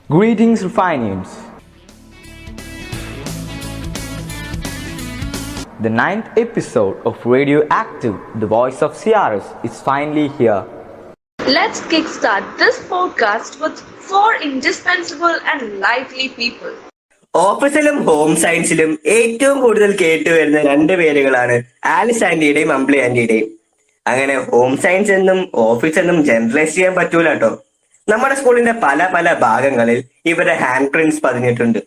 Greetings, Refinians. The ninth episode of Radioactive, the voice of CRS, is finally here. Let's kickstart this podcast with four indispensable and lively people. ഓഫീസിലും home സയൻസിലും ഏറ്റവും കൂടുതൽ കേട്ടുവരുന്ന രണ്ട് പേരുകളാണ് Alice ആന്റിയുടെയും അമ്പിളി ആന്റിയുടെയും. അങ്ങനെ home science എന്നും office എന്നും generalise ചെയ്യാൻ പറ്റൂല കേട്ടോ. നമ്മുടെ സ്കൂളിന്റെ പല പല ഭാഗങ്ങളിൽ ഇവരുടെ ഹാൻഡ് പ്രിന്റ്സ് പതിഞ്ഞിട്ടുണ്ട്.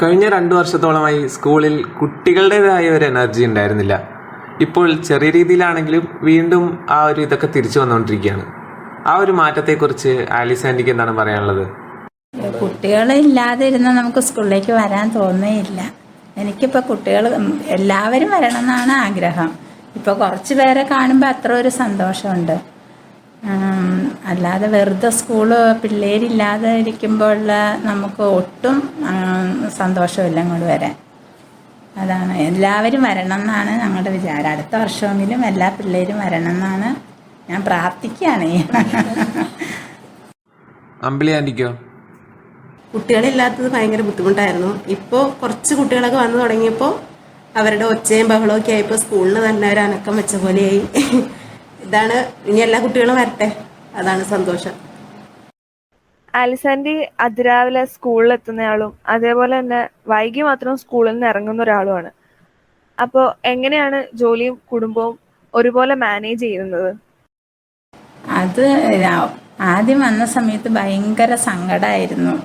കഴിഞ്ഞ 2 വർഷത്തോളമായി സ്കൂളിൽ കുട്ടികളുടേതായ ഒരു എനർജി ഉണ്ടായിരുന്നില്ല. ഇപ്പോൾ ചെറിയ രീതിയിലാണെങ്കിലും വീണ്ടും ആ ഒരു ഇതൊക്കെ തിരിച്ചു വന്നുകൊണ്ടിരിക്കുകയാണ്. ആ ഒരു മാറ്റത്തെക്കുറിച്ച് ആലിസ് ആന്റിക്ക് എന്താണ് പറയാനുള്ളത്? കുട്ടികളില്ലാതെ ഇരുന്ന് നമുക്ക് സ്കൂളിലേക്ക് വരാൻ തോന്നുകയില്ല. എനിക്കിപ്പോൾ കുട്ടികൾ എല്ലാവരും വരണം എന്നാണ് ആഗ്രഹം. ഇപ്പോൾ കുറച്ച് പേരെ കാണുമ്പോൾ അത്ര ഒരു സന്തോഷമുണ്ട്. അല്ലാതെ വെറുതെ സ്കൂള് പിള്ളേരില്ലാതെ ഇരിക്കുമ്പോൾ നമുക്ക് ഒട്ടും സന്തോഷമില്ല ഇങ്ങോട്ട് വരാൻ. അതാണ്, എല്ലാവരും വരണം എന്നാണ് ഞങ്ങളുടെ വിചാരം. അടുത്ത വർഷമെങ്കിലും എല്ലാ പിള്ളേരും വരണം എന്നാണ് ഞാൻ പ്രാർത്ഥിക്കുകയാണ്. അമ്പിളി ആന്റിക്കോ? കുട്ടികളില്ലാത്തത് ഭയങ്കര ബുദ്ധിമുട്ടായിരുന്നു. ഇപ്പോൾ കുറച്ച് കുട്ടികളൊക്കെ വന്നു തുടങ്ങിയപ്പോൾ അവരുടെ ഒച്ചയും ബഹളവും ഒക്കെ ആയപ്പോൾ സ്കൂളിന് തന്നെ ഒരു അനക്കം വെച്ച പോലെയായി. ഇതാണ്, ഇനി എല്ലാ കുട്ടികളും വരട്ടെ, അതാണ് സന്തോഷം. ആലിസ് ആന്റി അതിരാവിലെ സ്കൂളിൽ എത്തുന്നയാളും അതേപോലെ തന്നെ വൈകി മാത്രം സ്കൂളിൽ നിന്ന് ഇറങ്ങുന്ന ഒരാളുമാണ്. അപ്പോൾ എങ്ങനെയാണ് ജോലിയും കുടുംബവും ഒരുപോലെ മാനേജ് ചെയ്യുന്നത്? അത് ആദ്യം വന്ന സമയത്ത് ഭയങ്കര സങ്കടമായിരുന്നു.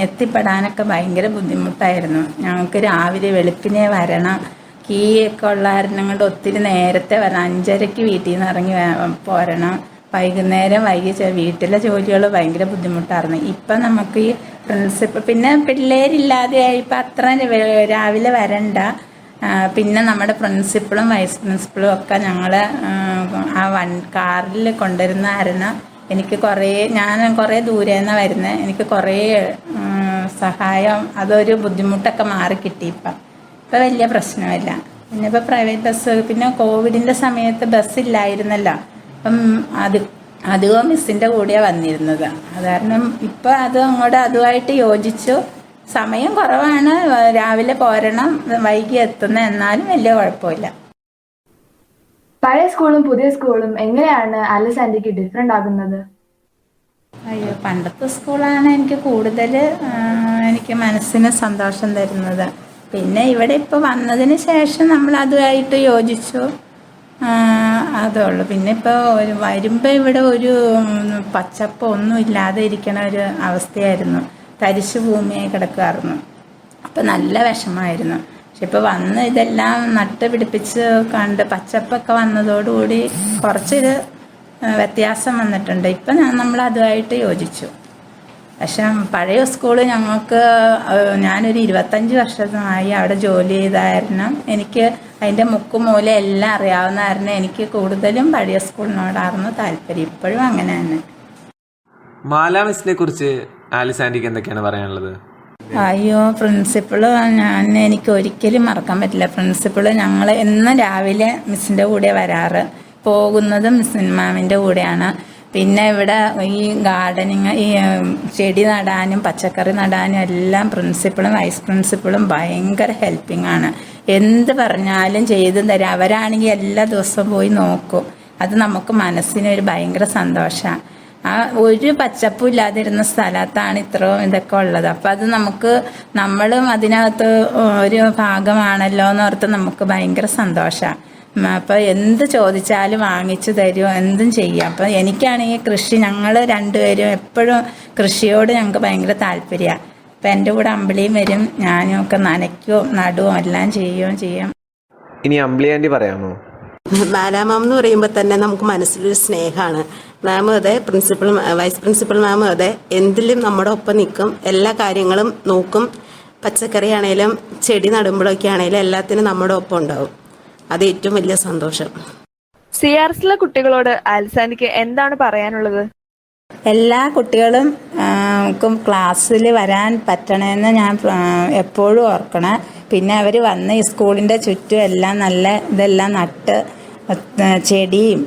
എത്തിപ്പെടാനൊക്കെ ഭയങ്കര ബുദ്ധിമുട്ടായിരുന്നു. ഞങ്ങൾക്ക് രാവിലെ വെളുപ്പിനെ വരണം. കീ ഒക്കെ ഉള്ള കാരണം കൊണ്ട് ഒത്തിരി നേരത്തെ വരണം. 5:30 വീട്ടിൽ നിന്ന് ഇറങ്ങി പോരണം. വൈകുന്നേരം വീട്ടിലെ ജോലികൾ ഭയങ്കര ബുദ്ധിമുട്ടായിരുന്നു. ഇപ്പം നമുക്ക് ഈ പ്രിൻസിപ്പൽ പിന്നെ പിള്ളേരില്ലാതെ ഇപ്പം അത്ര രാവിലെ വരണ്ട. പിന്നെ നമ്മുടെ പ്രിൻസിപ്പളും വൈസ് പ്രിൻസിപ്പളും ഒക്കെ ഞങ്ങളെ ആ കാറിൽ കൊണ്ടുവരുന്ന കാരണം ഞാൻ കുറേ ദൂരെ നിന്നാണ് വരുന്നത്. എനിക്ക് കുറേ സഹായം, അതൊരു ബുദ്ധിമുട്ടൊക്കെ മാറി കിട്ടി. ഇപ്പം വലിയ പ്രശ്നമില്ല. പിന്നെ ഇപ്പോൾ പ്രൈവറ്റ് ബസ്, പിന്നെ കോവിഡിൻ്റെ സമയത്ത് ബസ്സില്ലായിരുന്നല്ലോ. അപ്പം അധികവും മിസ്സിൻ്റെ കൂടെയാണ് വന്നിരുന്നത്. അത് കാരണം ഇപ്പം അതുമായിട്ട് യോജിച്ചു. സമയം കുറവാണ്, രാവിലെ പോരണം, വൈകി എത്തുന്ന, എന്നാലും വലിയ കുഴപ്പമില്ല. പഴയ സ്കൂളും പുതിയ സ്കൂളും എങ്ങനെയാണ് ആലിസ് ആന്റിക്ക് ഡിഫറെൻ്റ് ആകുന്നത്? അയ്യോ, പണ്ടത്തെ സ്കൂളാണ് എനിക്ക് കൂടുതൽ എനിക്ക് മനസ്സിന് സന്തോഷം തരുന്നത്. പിന്നെ ഇവിടെ ഇപ്പോൾ വന്നതിന് ശേഷം നമ്മൾ അതുമായിട്ട് യോജിച്ചു, അതേ ഉള്ളൂ. പിന്നെ ഇപ്പോൾ വരുമ്പോൾ ഇവിടെ ഒരു പച്ചപ്പ് ഒന്നും ഇല്ലാതെ ഇരിക്കണ ഒരു അവസ്ഥയായിരുന്നു. തരിശു ഭൂമിയായി കിടക്കുമായിരുന്നു. അപ്പം നല്ല വിഷമമായിരുന്നു. പക്ഷെ ഇപ്പോൾ വന്ന് ഇതെല്ലാം നട്ട് പിടിപ്പിച്ച് കണ്ട് പച്ചപ്പൊക്കെ വന്നതോടുകൂടി കുറച്ചൊരു വ്യത്യാസം വന്നിട്ടുണ്ട്. ഇപ്പം നമ്മൾ അതുമായിട്ട് യോജിച്ചു. പക്ഷെ പഴയ സ്കൂള് ഞാനൊരു 25 വർഷമായി അവിടെ ജോലി ചെയ്ത കാരണം എനിക്ക് അതിൻ്റെ മൂല എല്ലാം അറിയാവുന്ന കാരണം എനിക്ക് കൂടുതലും പഴയ സ്കൂളിനോടായിരുന്നു താല്പര്യം. ഇപ്പോഴും അങ്ങനെ തന്നെ. മാലാ മിസ്സിനെ കുറിച്ച് ആലിസ് ആന്റിക്ക് എന്തൊക്കെയാണ് പറയാനുള്ളത്? അയ്യോ, പ്രിൻസിപ്പിള് എനിക്ക് ഒരിക്കലും മറക്കാൻ പറ്റില്ല. പ്രിൻസിപ്പിള് ഞങ്ങൾ എന്നും രാവിലെ മിസ്സിൻ്റെ കൂടെ വരാറ്. പോകുന്നതും മിസ് മാമിൻ്റെ കൂടെയാണ്. പിന്നെ ഇവിടെ ഈ ഗാർഡനിങ്, ഈ ചെടി നടാനും പച്ചക്കറി നടാനും എല്ലാം പ്രിൻസിപ്പളും വൈസ് പ്രിൻസിപ്പളും ഭയങ്കര ഹെൽപ്പിംഗ് ആണ്. എന്ത് പറഞ്ഞാലും ചെയ്തു തരാം. അവരാണെങ്കിൽ എല്ലാ ദിവസവും പോയി നോക്കും. അത് നമുക്ക് മനസ്സിനൊരു ഭയങ്കര സന്തോഷമാണ്. ഒരു പച്ചപ്പും ഇല്ലാതിരുന്ന സ്ഥലത്താണ് ഇത്രയും ഇതൊക്കെ ഉള്ളത്. അപ്പം അത് നമ്മളും അതിനകത്ത് ഒരു ഭാഗമാണല്ലോ എന്നോർത്ത് നമുക്ക് ഭയങ്കര സന്തോഷമാണ്. അപ്പോൾ എന്ത് ചോദിച്ചാലും വാങ്ങിച്ചു തരും, എന്തും ചെയ്യാം. അപ്പം എനിക്കാണെങ്കിൽ ഞങ്ങൾ രണ്ടുപേരും എപ്പോഴും കൃഷിയോട് ഞങ്ങൾക്ക് ഭയങ്കര താല്പര്യമാണ്. അപ്പം എൻ്റെ കൂടെ അമ്പിളിയും വരും, ഞാനും ഒക്കെ നനയ്ക്കുകയും നടുവും എല്ലാം ചെയ്യുകയും ചെയ്യും. ഇനി അമ്പിളി ആന്റി പറയാമോ? മാലാ മാം എന്ന് പറയുമ്പോൾ തന്നെ നമുക്ക് മനസ്സിലൊരു സ്നേഹമാണ്. മാമും അതെ, വൈസ് പ്രിൻസിപ്പൽ മാമും അതെ, എന്തിലും നമ്മുടെ ഒപ്പം നിൽക്കും, എല്ലാ കാര്യങ്ങളും നോക്കും. പച്ചക്കറി ആണേലും ചെടി നടുമ്പോഴൊക്കെ ആണേലും എല്ലാത്തിനും നമ്മുടെ ഒപ്പം ഉണ്ടാവും. അത് ഏറ്റവും വലിയ സന്തോഷം. CRSലെ കുട്ടികളോട് ആലിസ് ആന്റിക്ക് എന്താണ് പറയാനുള്ളത്? എല്ലാ കുട്ടികളും ക്ലാസ്സിൽ വരാൻ പറ്റണമെന്ന് ഞാൻ എപ്പോഴും ഓർക്കണം. പിന്നെ അവർ വന്ന് ഈ സ്കൂളിൻ്റെ ചുറ്റും എല്ലാം നല്ല ഇതെല്ലാം നട്ട് ചെടിയും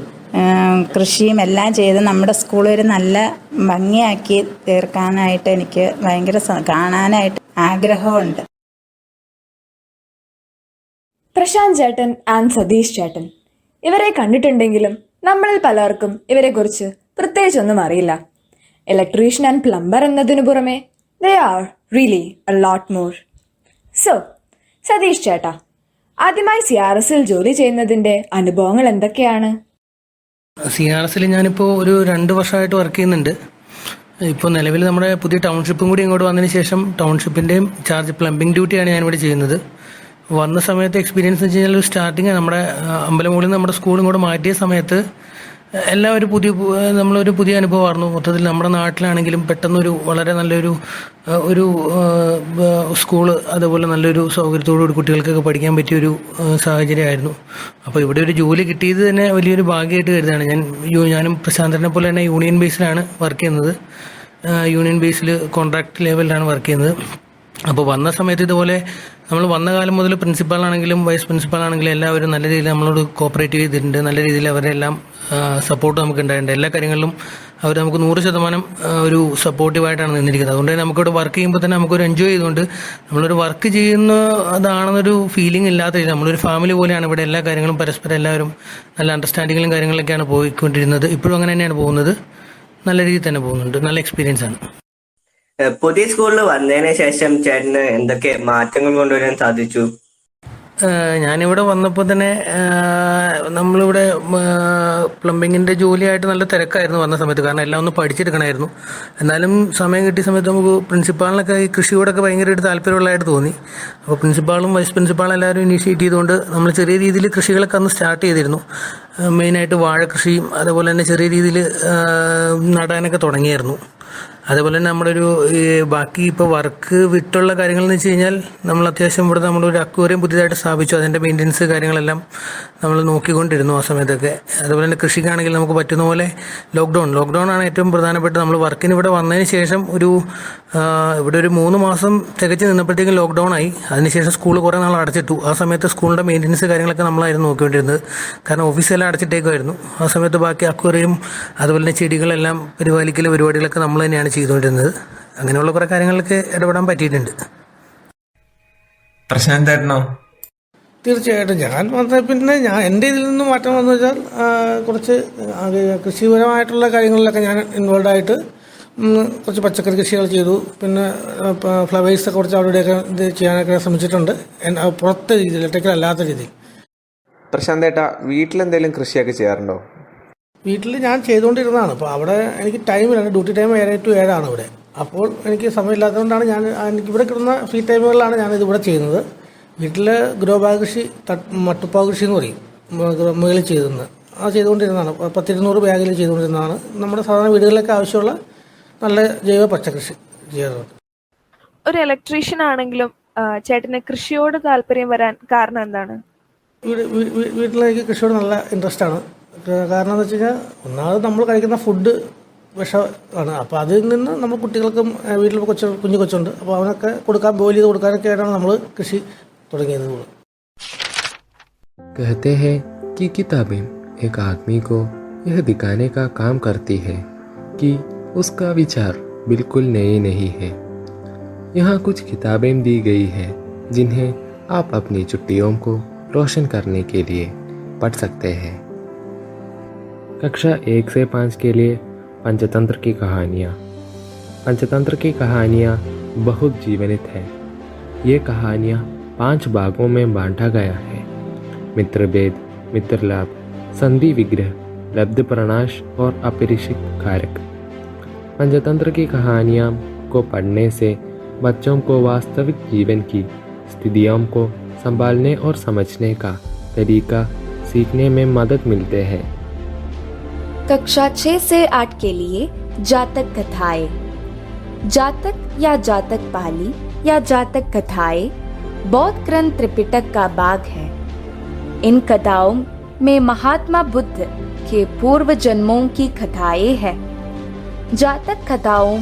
കൃഷിയും എല്ലാം ചെയ്ത് നമ്മുടെ സ്കൂൾ ഒരു നല്ല ഭംഗിയാക്കി തീർക്കാനായിട്ട് എനിക്ക് ഭയങ്കര കാണാനായിട്ട് ആഗ്രഹമുണ്ട്. പ്രശാന്ത് ചേട്ടൻ ആൻഡ് സതീഷ് ചേട്ടൻ ഇവരെ കണ്ടിട്ടുണ്ടെങ്കിലും നമ്മളിൽ പലർക്കും ഇവരെക്കുറിച്ച് പ്രത്യേകിച്ചൊന്നും അറിയില്ല. ഇലക്ട്രീഷ്യൻ ആൻഡ് പ്ലംബർ എന്നതിനു പുറമെ they are really a lot more. So Satish ചേട്ടാ, ആദ്യമായി CRSൽ ജോലി ചെയ്യുന്നതിന്റെ അനുഭവങ്ങൾ എന്തൊക്കെയാണ്? CRSൽ ഞാനിപ്പോൾ ഒരു 2 വർഷമായിട്ട് വർക്ക് ചെയ്യുന്നുണ്ട്. ഇപ്പോൾ നിലവിൽ നമ്മുടെ പുതിയ ടൗൺഷിപ്പും കൂടി ഇങ്ങോട്ട് വന്നതിന് ശേഷം ടൗൺഷിപ്പിൻ്റെയും ചാർജ് പ്ലംബിംഗ് ഡ്യൂട്ടിയാണ് ഞാനിവിടെ ചെയ്യുന്നത്. വന്ന സമയത്ത് എക്സ്പീരിയൻസ് എന്ന് വെച്ച് കഴിഞ്ഞാൽ സ്റ്റാർട്ടിങ് നമ്മുടെ അമ്പലമുകളിൽ നിന്ന് നമ്മുടെ സ്കൂൾ ഇങ്ങോട്ട് മാറ്റിയ സമയത്ത് എല്ലാം ഒരു നമ്മളൊരു പുതിയ അനുഭവമായിരുന്നു. മൊത്തത്തിൽ നമ്മുടെ നാട്ടിലാണെങ്കിലും പെട്ടെന്നൊരു വളരെ നല്ലൊരു സ്കൂള്, അതുപോലെ നല്ലൊരു സൗകര്യത്തോടുകൂടി കുട്ടികൾക്കൊക്കെ പഠിക്കാൻ പറ്റിയൊരു സാഹചര്യമായിരുന്നു. അപ്പോൾ ഇവിടെ ഒരു ജോലി കിട്ടിയത് തന്നെ വലിയൊരു ഭാഗ്യമായിട്ട് കരുതാണ്. ഞാനും പ്രശാന്തനെ പോലെ തന്നെ യൂണിയൻ ബേസിലാണ് വർക്ക് ചെയ്യുന്നത്. യൂണിയൻ ബേസിൽ കോൺട്രാക്ട് ലെവലിലാണ് വർക്ക് ചെയ്യുന്നത്. അപ്പോൾ വന്ന സമയത്ത് ഇതുപോലെ നമ്മൾ വന്ന കാലം മുതൽ പ്രിൻസിപ്പാളാണെങ്കിലും വൈസ് പ്രിൻസിപ്പാളാണെങ്കിലും എല്ലാവരും നല്ല രീതിയിൽ നമ്മളോട് കോപ്പറേറ്റ് ചെയ്തിട്ടുണ്ട്. നല്ല രീതിയിൽ അവരെല്ലാം സപ്പോർട്ട് നമുക്ക് ഉണ്ടായിട്ടുണ്ട്. എല്ലാ കാര്യങ്ങളിലും അവർ നമുക്ക് 100% ഒരു സപ്പോർട്ടീവായിട്ടാണ് നിന്നിരിക്കുന്നത്. അതുകൊണ്ട് തന്നെ നമുക്കിവിടെ വർക്ക് ചെയ്യുമ്പോൾ തന്നെ നമുക്കൊരു എൻജോയ് ചെയ്തുകൊണ്ട് നമ്മളൊരു വർക്ക് ചെയ്യുന്നതാണെന്നൊരു ഫീലിംഗ് ഇല്ലാത്ത രീതി നമ്മളൊരു ഫാമിലി പോലെയാണ് ഇവിടെ എല്ലാ കാര്യങ്ങളും പരസ്പരം എല്ലാവരും നല്ല അണ്ടർസ്റ്റാൻഡിങ്ങിലും കാര്യങ്ങളിലൊക്കെയാണ് പോയിക്കൊണ്ടിരുന്നത്. ഇപ്പോഴും അങ്ങനെ തന്നെയാണ് പോകുന്നത്. നല്ല രീതിയിൽ തന്നെ പോകുന്നുണ്ട്. നല്ല എക്സ്പീരിയൻസ് ആണ്. പുതിയ സ്കൂളിൽ വന്നതിന് ശേഷം ചേട്ടന് എന്തൊക്കെ മാറ്റങ്ങൾ കൊണ്ടുവരാൻ സാധിച്ചു? ഞാനിവിടെ വന്നപ്പോൾ തന്നെ നമ്മളിവിടെ പ്ലംബിങ്ങിൻ്റെ ജോലിയായിട്ട് നല്ല തിരക്കായിരുന്നു വന്ന സമയത്ത്. കാരണം എല്ലാം ഒന്ന് പഠിച്ചെടുക്കണമായിരുന്നു. എന്നാലും സമയം കിട്ടിയ സമയത്ത് നമുക്ക് പ്രിൻസിപ്പാളിനൊക്കെ ഈ കൃഷിയോടൊക്കെ ഭയങ്കരമായിട്ട് താല്പര്യമുള്ളതായിട്ട് തോന്നി. അപ്പോൾ പ്രിൻസിപ്പാളും വൈസ് പ്രിൻസിപ്പാളും എല്ലാവരും ഇനീഷ്യേറ്റ് ചെയ്തുകൊണ്ട് നമ്മൾ ചെറിയ രീതിയിൽ കൃഷികളൊക്കെ അന്ന് സ്റ്റാർട്ട് ചെയ്തിരുന്നു. മെയിനായിട്ട് വാഴ കൃഷിയും അതുപോലെ തന്നെ ചെറിയ രീതിയിൽ നടാനൊക്കെ തുടങ്ങിയായിരുന്നു. അതേപോലെ തന്നെ നമ്മുടെ ബാക്കി ഇപ്പോൾ വർക്ക് വിട്ടുള്ള കാര്യങ്ങളെന്ന് വെച്ച് കഴിഞ്ഞാൽ നമ്മൾ അത്യാവശ്യം ഇവിടെ നമ്മളൊരു അക്വേറിയം പുതിയതായിട്ട് സ്ഥാപിച്ചു. അതിൻ്റെ മെയിൻ്റനൻസ് കാര്യങ്ങളെല്ലാം നമ്മൾ നോക്കിക്കൊണ്ടിരുന്നു ആ സമയത്തൊക്കെ. അതുപോലെ തന്നെ കൃഷിക്കാണെങ്കിൽ നമുക്ക് പറ്റുന്ന പോലെ ലോക്ക്ഡൗൺ ആണ് ഏറ്റവും പ്രധാനപ്പെട്ട. നമ്മൾ വർക്കിന് ഇവിടെ വന്നതിന് ശേഷം ഇവിടെ ഒരു 3 മാസം തികച്ച് നിന്നപ്പോഴത്തേക്കും ലോക്ക്ഡൗൺ ആയി. അതിനുശേഷം സ്കൂൾ കുറേ നാൾ അടച്ചിട്ടു. ആ സമയത്ത് സ്കൂളിൻ്റെ മെയിൻ്റനൻസ് കാര്യങ്ങളൊക്കെ നമ്മളായിരുന്നു നോക്കിക്കൊണ്ടിരുന്നത്. കാരണം ഓഫീസെല്ലാം അടച്ചിട്ടേക്കുമായിരുന്നു. ആ സമയത്ത് ബാക്കി അക്വേറിയം അതുപോലെ തന്നെ ചെടികളെല്ലാം പരിപാടികളൊക്കെ നമ്മൾ തന്നെയാണ് ചെയ്തുകൊണ്ടിരുന്നത്. അങ്ങനെയുള്ള കുറേ കാര്യങ്ങളിലൊക്കെ ഇടപെടാൻ പറ്റിയിട്ടുണ്ട്. പ്രശ്നം തീർച്ചയായിട്ടും ഞാൻ വന്ന പിന്നെ എൻ്റെ ഇതിൽ നിന്ന് മാറ്റം വന്നു വെച്ചാൽ കുറച്ച് കൃഷിപരമായിട്ടുള്ള കാര്യങ്ങളിലൊക്കെ ഞാൻ ഇൻവോൾവ് ആയിട്ട് കുറച്ച് പച്ചക്കറി കൃഷികൾ ചെയ്തു. പിന്നെ ഫ്ലവേഴ്സൊക്കെ കുറച്ച് അവിടെയൊക്കെ ഇത് ചെയ്യാനൊക്കെ ശ്രമിച്ചിട്ടുണ്ട്. പുറത്തെ രീതിയിൽ ഇലക്ട്രിക്കലല്ലാത്ത രീതിയിൽ. പ്രശാന്ത് ഏട്ടാ, വീട്ടിലെന്തെങ്കിലും കൃഷിയൊക്കെ ചെയ്യാറുണ്ടോ? വീട്ടിൽ ഞാൻ ചെയ്തുകൊണ്ടിരുന്നതാണ്. അപ്പോൾ അവിടെ എനിക്ക് ടൈമിലാണ്, ഡ്യൂട്ടി ടൈം 7 to 7 ആണ് ഇവിടെ. അപ്പോൾ എനിക്ക് സമയമില്ലാത്തതുകൊണ്ടാണ് എനിക്ക് ഇവിടെ കിട്ടുന്ന ഫ്രീ ടൈമുകളിലാണ് ഞാനിത് ഇവിടെ ചെയ്യുന്നത്. വീട്ടിൽ ഗ്രോ ബാഗ് കൃഷി, മട്ടുപ്പാവ് കൃഷി എന്ന് പറയും, മുകളിൽ ചെയ്തിരുന്നത് അത് ചെയ്തുകൊണ്ടിരുന്നതാണ്. 10-200 ബാഗിൽ ചെയ്തുകൊണ്ടിരുന്നതാണ്. നമ്മുടെ സാധാരണ വീടുകളിലൊക്കെ ആവശ്യമുള്ള നല്ല ജൈവ പച്ചക്കൃഷി ചെയ്യാറുണ്ട്. ഒരു ഇലക്ട്രീഷ്യൻ ആണെങ്കിലും ചേട്ടന് കൃഷിയോട് താല്പര്യം വരാൻ കാരണം എന്താണ്? വീട്ടിലേക്ക് കൃഷിയോട് നല്ല ഇൻട്രസ്റ്റ് ആണ്. കാരണം എന്ന് വെച്ച് കഴിഞ്ഞാൽ ഒന്നാമത് നമ്മൾ കഴിക്കുന്ന ഫുഡ് വിഷമാണ്. അപ്പോൾ അതിൽ നിന്ന് നമ്മൾ കുട്ടികൾക്കും വീട്ടിൽ കുഞ്ഞു കൊച്ചുണ്ട്, അപ്പോൾ അവനൊക്കെ ബോയിൽ ചെയ്ത് കൊടുക്കാനൊക്കെയാണ് നമ്മൾ കൃഷി തുടങ്ങിയത്. कहते हैं कि किताबें एक आदमी को यह दिखाने का काम करती है कि उसका विचार बिल्कुल नए नहीं है. यहाँ कुछ किताबें दी गई हैं जिन्हें आप अपनी छुट्टियों को रोशन करने के लिए पढ़ सकते हैं. कक्षा 1 से 5 के लिए पंचतंत्र की कहानियाँ. पंचतंत्र की कहानियाँ बहुत जीवंत है. ये कहानियाँ 5 भागों में बांटा गया है. मित्रभेद, मित्रलाभ, संधि विग्रह, लब्ध प्रणाश और अपरिचित कारक. पंचतंत्र की कहानियाँ को पढ़ने से बच्चों को वास्तविक जीवन की स्थितियों को संभालने और समझने का तरीका सीखने में मदद मिलते हैं. कक्षा 6 से 8 के लिए जातक कथाएं. जातक या जातक पाली या जातक कथाएं बौद्ध ग्रंथ त्रिपिटक का भाग है. इन कथाओं में महात्मा बुद्ध के पूर्व जन्मों की कथाएं हैं. जातक कथाओं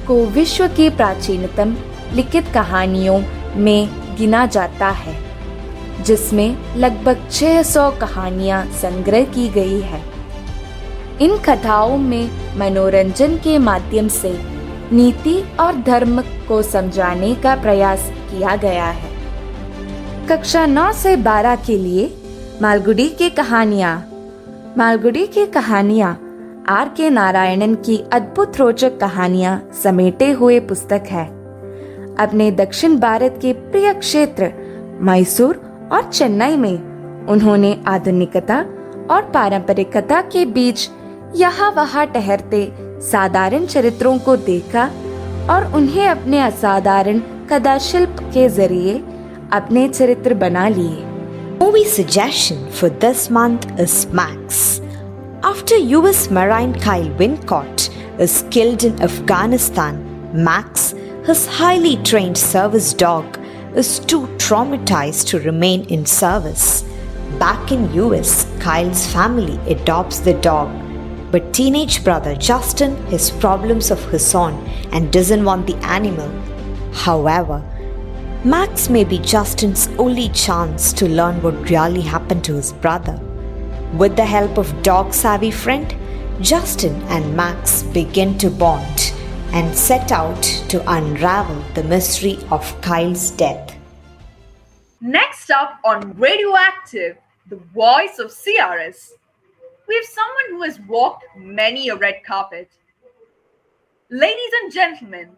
को विश्व की प्राचीनतम लिखित कहानियों में गिना जाता है, जिसमें लगभग 600 कहानियां संग्रह की गई है. इन कथाओं में मनोरंजन के माध्यम से नीति और धर्म को समझाने का प्रयास किया गया है। कक्षा 9 से 12 के लिए मालगुडी की कहानियाँ आर के नारायणन की अद्भुत रोचक कहानियाँ समेटे हुए पुस्तक है। अपने दक्षिण भारत के प्रिय क्षेत्र मैसूर और चेन्नई में उन्होंने आधुनिकता और पारंपरिकता के बीच यहाँ वहाँ ठहरते साधारण चरित्रों को देखा और उन्हें अपने असाधारण कथा शिल्प के जरिए अपने चरित्र बना लिए। Movie suggestion for this month is Max. After US Marine Kyle Wincott is killed in Afghanistan, Max, his highly trained service dog, is too traumatized to remain in service. Back in US, Kyle's family adopts the dog, but teenage brother Justin has problems of his own and doesn't want the animal. However, Max may be Justin's only chance to learn what really happened to his brother. With the help of dog-savvy friend, Justin and Max begin to bond and set out to unravel the mystery of Kyle's death. Next up on Radioactive, the voice of CRS, we have someone who has walked many a red carpet. Ladies and gentlemen,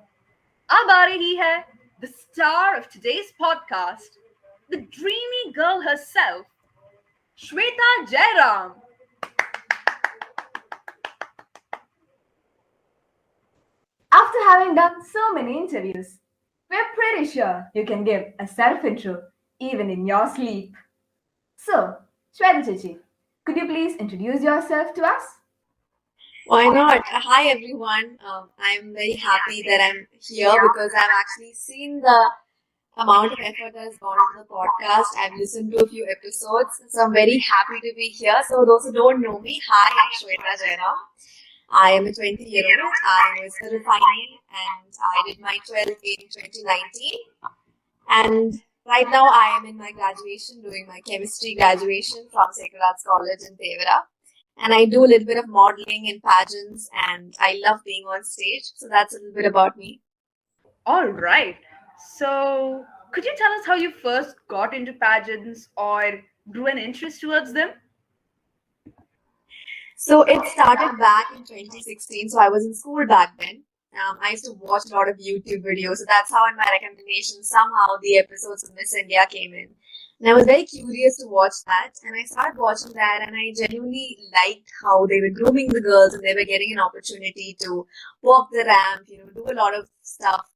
ab aa rahi hai the star of today's podcast, the dreamy girl herself, Shweta Jairam. After having done so many interviews, we're pretty sure you can give a self-intro even in your sleep. So, Shweta Chichi, could you please introduce yourself to us? Why not? Hi everyone. I'm very happy that I'm here because I've actually seen the amount of effort that has gone into the podcast. I've listened to a few episodes, so I'm very happy to be here. So those who don't know me, hi, I'm Shweta Jairam. I am a 20-year-old. I was a refining and I did my 12th in 2019. And right now I am in my graduation, doing my chemistry graduation from Sacred Arts College in Tevara. And I do a little bit of modeling and pageants and I love being on stage. So that's a little bit about me. All right. So, could you tell us how you first got into pageants or grew an interest towards them? So it started back in 2016. So I was in school back then. I used to watch a lot of YouTube videos. So that's how in my recommendation, somehow the episodes of Miss India came in. And I was very curious to watch that. And I started watching that and I genuinely liked how they were grooming the girls and they were getting an opportunity to walk the ramp, do a lot of stuff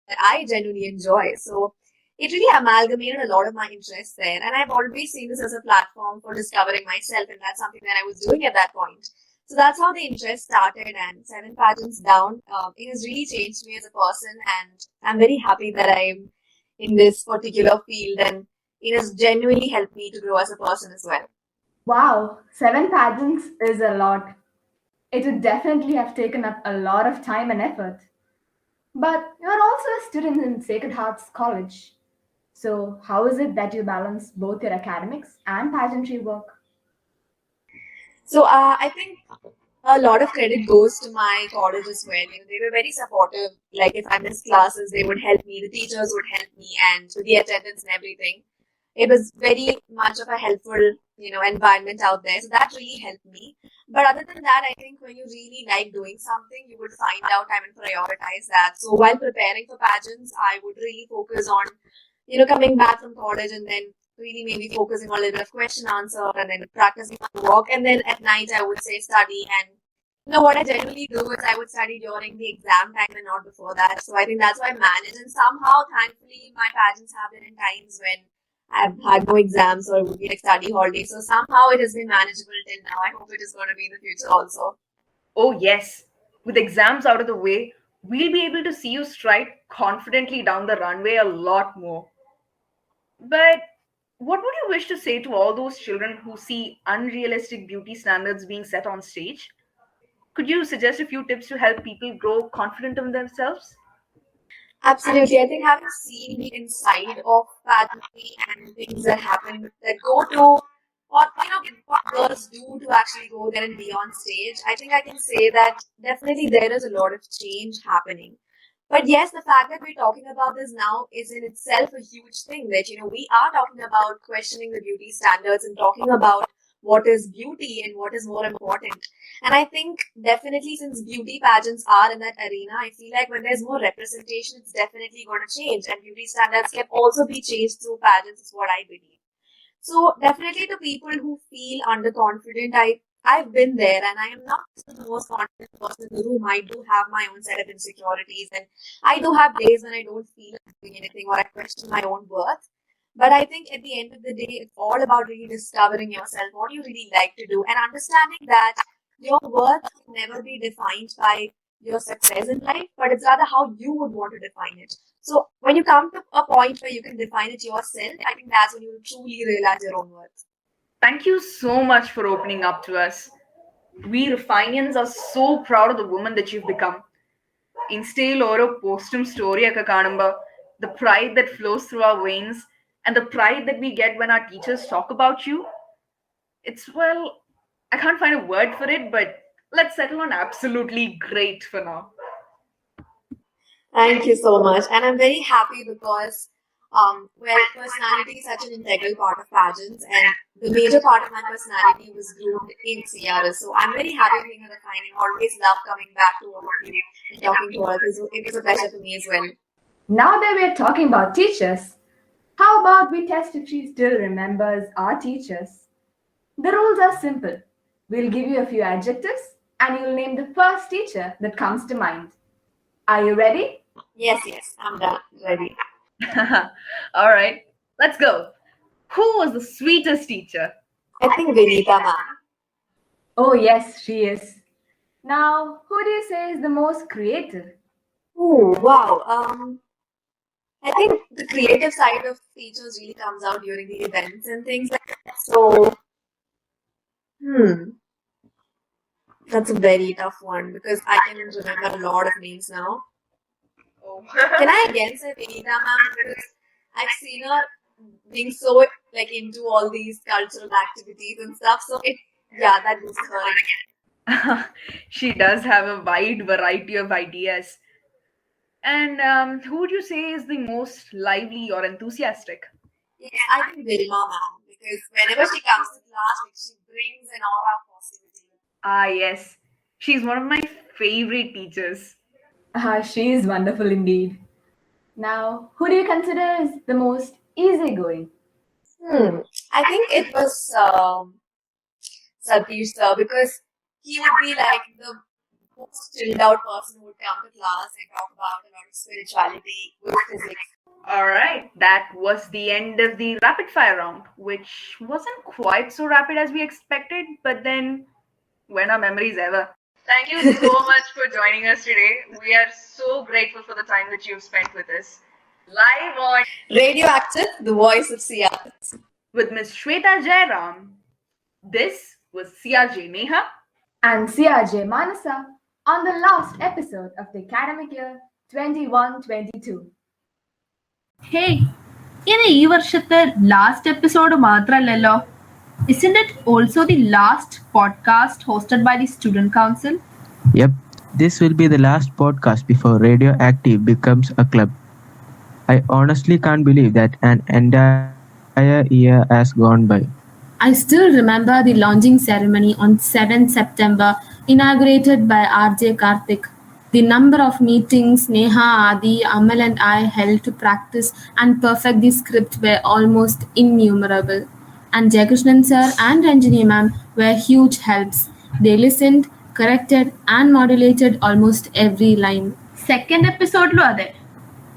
that I genuinely enjoy. So it really amalgamated a lot of my interests there. And I've always seen this as a platform for discovering myself. And that's something that I was doing at that point. So that's how the interest started. And 7 pageants down, it has really changed me as a person. And I'm very happy that I'm in this particular field. And it has genuinely helped me to grow as a person as well. Wow, 7 pageants is a lot. It would definitely have taken up a lot of time and effort. But you're also a student in Sacred Hearts College. So how is it that you balance both your academics and pageantry work? So I think a lot of credit goes to my college as well. They were very supportive. Like if I missed classes, they would help me. The teachers would help me, and with the attendance and everything, it was very much of a helpful, environment out there. So that really helped me. But other than that, I think when you really like doing something, you would find out time and prioritize that. So while preparing for pageants, I would really focus on, coming back from college and then really maybe focusing on a little bit of question answer and then practicing my walk. And then at night, I would say study. And what I generally do is I would study during the exam time and not before that. So I think that's why I manage. And somehow, thankfully, my pageants have been in times when I've had no exams or it would be like study holidays. So somehow it has been manageable till now. I hope it is going to be in the future also. Oh, yes. With exams out of the way, we'll be able to see you stride confidently down the runway a lot more. But what would you wish to say to all those children who see unrealistic beauty standards being set on stage? Could you suggest a few tips to help people grow confident in themselves? Absolutely. I think having seen the inside of pageantry and things that happen that go to or what girls do to actually go there and be on stage, I think I can say that definitely there is a lot of change happening. But yes, the fact that we're talking about this now is in itself a huge thing. That we are talking about questioning the beauty standards and talking about what is beauty and what is more important. And I think definitely since beauty pageants are in that arena, I feel like when there's more representation, it's definitely going to change. And beauty standards can also be changed through pageants, is what I believe. So definitely to people who feel underconfident, I've been there and I am not the most confident person in the room. I do have my own set of insecurities and I do have days when I don't feel like doing anything or I question my own worth. But I think at the end of the day, it's all about really discovering yourself. What do you really like to do? And understanding that your worth can never be defined by your success in life, but it's rather how you would want to define it. So when you come to a point where you can define it yourself, I think that's when you will truly realize your own worth. Thank you so much for opening up to us. We Refinians are so proud of the woman that you've become. Instayil oro postum story akka kanumba, the pride that flows through our veins and the pride that we get when our teachers talk about you. Well, I can't find a word for it, but let's settle on absolutely great for now. Thank you so much. And I'm very happy because personality is such an integral part of pageants, and the major part of my personality was groomed in CRS. So I'm very happy being a Refine and always love coming back to all of you and talking to all of you. It was a pleasure for me as well. Now that we're talking about teachers, how about we test if she still remembers our teachers? The rules are simple. We'll give you a few adjectives and you'll name the first teacher that comes to mind. Are you ready? Yes, I'm done. Ready. All right, let's go. Who was the sweetest teacher? I think Vinita ma'am. Oh yes, she is. Now, who do you say is the most creative? Oh, wow. I think the creative side of teachers really comes out during the events and things like that. So, that's a very tough one because I can remember a lot of names now. Can I again say Vinita ma'am? Because I've seen her being so into all these cultural activities and stuff. So that was her again. She does have a wide variety of ideas. And who would you say is the most lively or enthusiastic? Yes, I think Vilma ma'am, because whenever she comes to class, she brings an aura of positivity. Ah, yes. She's one of my favorite teachers. She is wonderful indeed. Now, who do you consider is the most easygoing? I think it was Satish sir, because he would be like the most chilled out person who would come to class and talk about a lot of spirituality with physics. All right, that was the end of the rapid fire round, which wasn't quite so rapid as we expected, but then when our memories ever. Thank you so much for joining us today. We are so grateful for the time that you've spent with us. Live on Radioactive, the voice of CRS. With Ms. Shweta Jairam. This was CRJ Neha and CRJ Manasa on the last episode of the academic year 21-22. Hey, in the last episode maatrallalo. Isn't it also the last podcast hosted by the Student Council? Yep, this will be the last podcast before Radioactive becomes a club. I honestly can't believe that an entire year has gone by. I still remember the launching ceremony on 7 September, inaugurated by RJ Karthik. The number of meetings Neha, Adi, Amal and I held to practice and perfect the script were almost innumerable. And Jagakrishnan sir and Ranjini ma'am were huge helps. They listened, corrected and modulated almost every line. Second episode lo ade.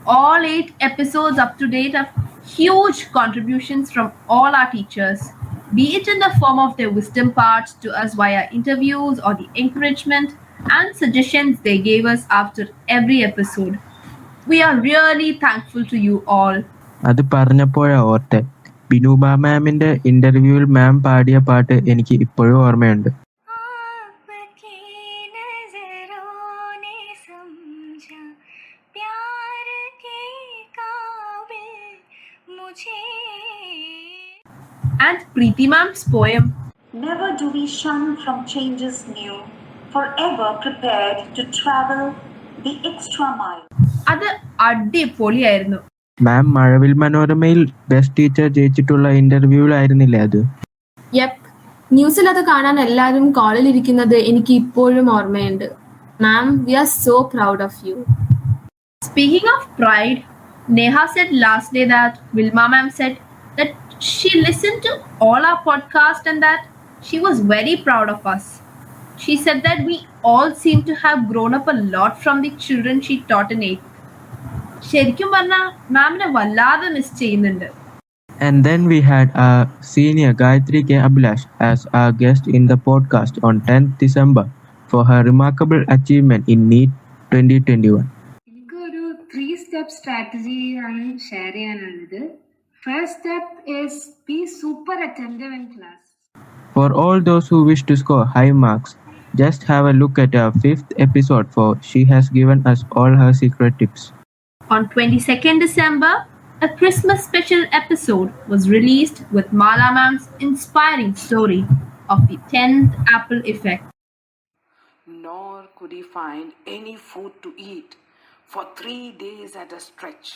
All 8 episodes up to date have huge contributions from all our teachers, be it in the form of their wisdom parts to us via interviews or the encouragement and suggestions they gave us after every episode. We are really thankful to you all. അത് പറഞ്ഞപ്പോഴാ ഓർത്തെ ബിനുബ മാമിന്റെ ഇന്റർവ്യൂവിൽ മാം പാടിയ പാട്ട് എനിക്ക് ഇപ്പോഴും ഓർമ്മയുണ്ട്. And Preeti ma'am's poem. Never do we shun from changes new, forever prepared to travel the extra mile. അത് അടിപൊളിയായിരുന്നു. മാം മഴവിൽ മനോരമയിൽ ബെസ്റ്റ് ടീച്ചർ ജയിച്ചിട്ടുള്ള ഇന്റർവ്യൂവിലായിരുന്നില്ലേ അത്? യെപ്പ്, ന്യൂസിൽ അത് കാണാൻ എല്ലാവരും കോളിൽ ഇരിക്കുന്നത് എനിക്ക് ഇപ്പോഴും ഓർമ്മയുണ്ട്. Ma'am, we are so proud of you. Speaking of pride, Neha said last day that Vilma ma'am said that she listened to all our podcast and that she was very proud of us. She said that we all seem to have grown up a lot from the children she taught in 8th. ശരിക്കും പറഞ്ഞാൽ മാമിനെ വല്ലാതെ miss ചെയ്യുന്നുണ്ട്. And then we had our senior Gayatri K. Abhilash as our guest in the podcast on 10th December for her remarkable achievement in NEET 2021. എനിക്കൊരു 3-step strategy ആണ് share ചെയ്യാനുള്ളത്. First step is be super attentive in class. For all those who wish to score high marks, just have a look at our 5th episode for she has given us all her secret tips. On 22nd December, a Christmas special episode was released with Mala ma'am's inspiring story of the 10th apple effect. Nor could he find any food to eat for 3 days at a stretch.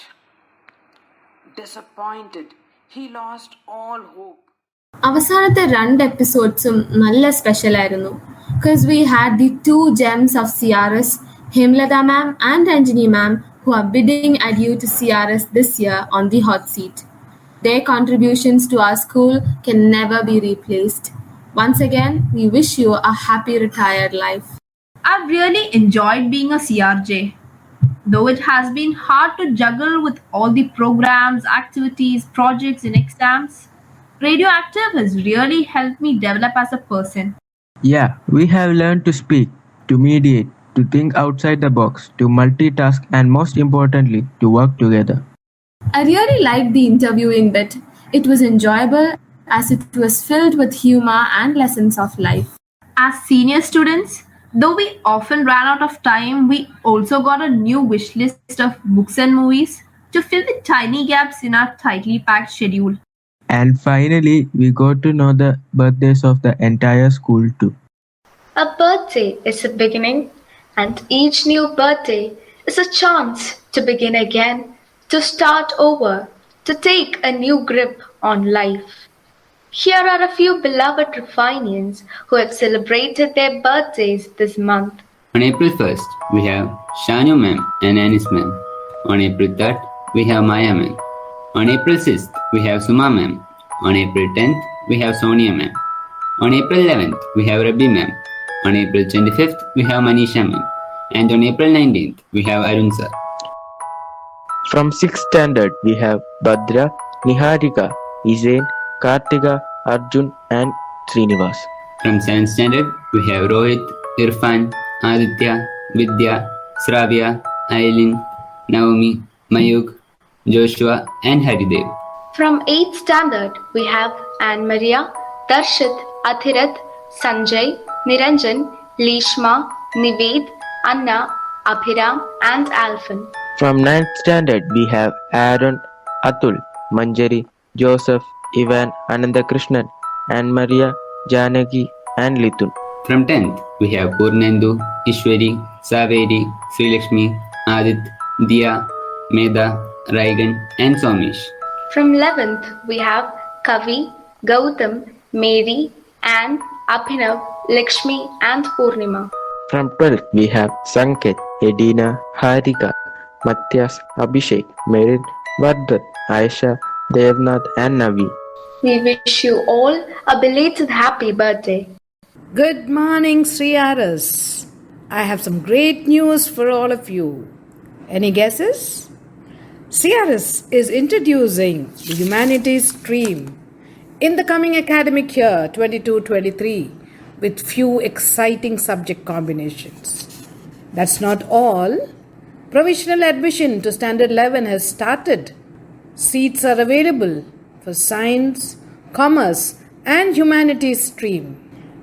Disappointed, he lost all hope. അവസാനത്തെ 2 എപ്പിസോഡ്സും നല്ല special ആയിരുന്നു. Because we had the 2 gems of CRS, Hemlata ma'am and Anjani ma'am, who are bidding adieu to CRS this year on the hot seat. Their contributions to our school can never be replaced. Once again, we wish you a happy retired life. I've really enjoyed being a CRJ. Though it has been hard to juggle with all the programs, activities, projects, and exams, Radioactive has really helped me develop as a person. Yeah, we have learned to speak, to mediate, to think outside the box, to multitask, and most importantly, to work together. I really liked the interviewing bit. It was enjoyable as it was filled with humor and lessons of life. As senior students, though we often ran out of time, we also got a new wish list of books and movies to fill the tiny gaps in our tightly packed schedule. And finally, we got to know the birthdays of the entire school too. A birthday is a beginning, and each new birthday is a chance to begin again, to start over, to take a new grip on life. Here are a few beloved Rufinians who have celebrated their birthdays this month. On April 1st, we have Shanu ma'am and Anis ma'am. On April 3rd, we have Maya ma'am. On April 6th, we have Suma ma'am. On April 10th, we have Sonia ma'am. On April 11th, we have Rabbi ma'am. On April 25th, we have Manisha ma'am. And on April 19th, we have Arun sir. From 6th standard, we have Badra, Niharika, Izain, Kartika, Arjun, and Srinivas. From 7th standard, we have Rohit, Irfan, Aditya, Vidya, Sravya, Ailin, Naomi, Mayuk, Joshua, and Haridev. From 8th standard, we have Anne Maria, Darshit, Athirath, Sanjay, Niranjan, Lishma, Nived, Anna, Abhiram, and Alphan. From 9th standard, we have Aaron, Atul, Manjari, Joseph, Ivan, Anandakrishnan, Anne Maria, Janaki, and Litun. From 10th, we have Purnendu, Ishwari, Saveri, Srilakshmi, Adit, Dia, Meda, Raigan, and Somish. From 11th, we have Kavi, Gautam, Mary, Anne, Abhinav, Lakshmi, and Purnima. From 12th, we have Sanket, Edina, Harika, Matthias, Abhishek, Merit, Vardhat, Aisha, Devnath, and Navi. We wish you all a belated happy birthday. Good morning, Sriyaras. I have some great news for all of you. Any guesses? CRS is introducing the humanities stream in the coming academic year 22-23 with few exciting subject combinations. That's not all. Provisional admission to Standard 11 has started. Seats are available for Science, Commerce, and Humanities stream.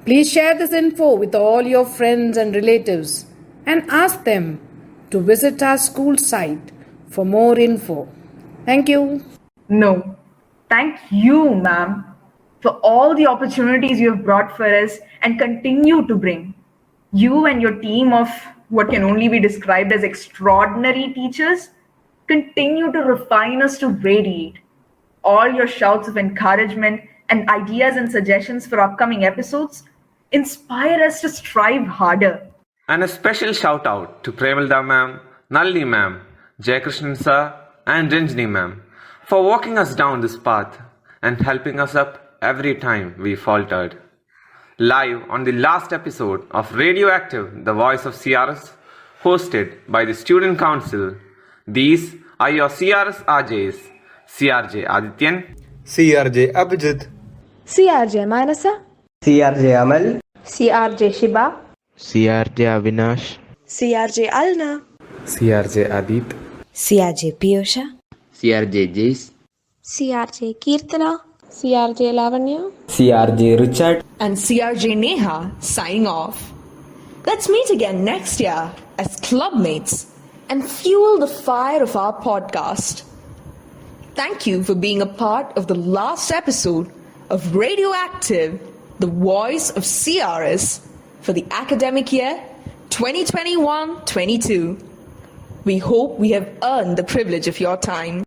Please share this info with all your friends and relatives and ask them to visit our school site for more info. Thank you. No, thank you, ma'am. for all the opportunities you have brought for us and continue to bring. You and your team of what can only be described as extraordinary teachers continue to refine us to radiate. All your shouts of encouragement and ideas and suggestions for upcoming episodes inspire us to strive harder. And a special shout out to Premalda ma'am, Nalini ma'am, Jayakrishnan sir, and Ranjini ma'am for walking us down this path and helping us up every time we faltered. Live on the last episode of Radioactive, the Voice of CRS, hosted by the Student Council, these are your CRS RJs, CRJ Adityan, CRJ Abhijit, CRJ Manasa, CRJ Amal, CRJ Shiba, CRJ Avinash, CRJ Alna, CRJ Adit, CRJ Piyosha, CRJ Jace, CRJ Kirtana, CRJ Lavanya, CRJ Richard, and CRJ Neha signing off. Let's meet again next year as clubmates and fuel the fire of our podcast. Thank you for being a part of the last episode of Radioactive, the Voice of CRS for the academic year 2021-22. We hope we have earned the privilege of your time.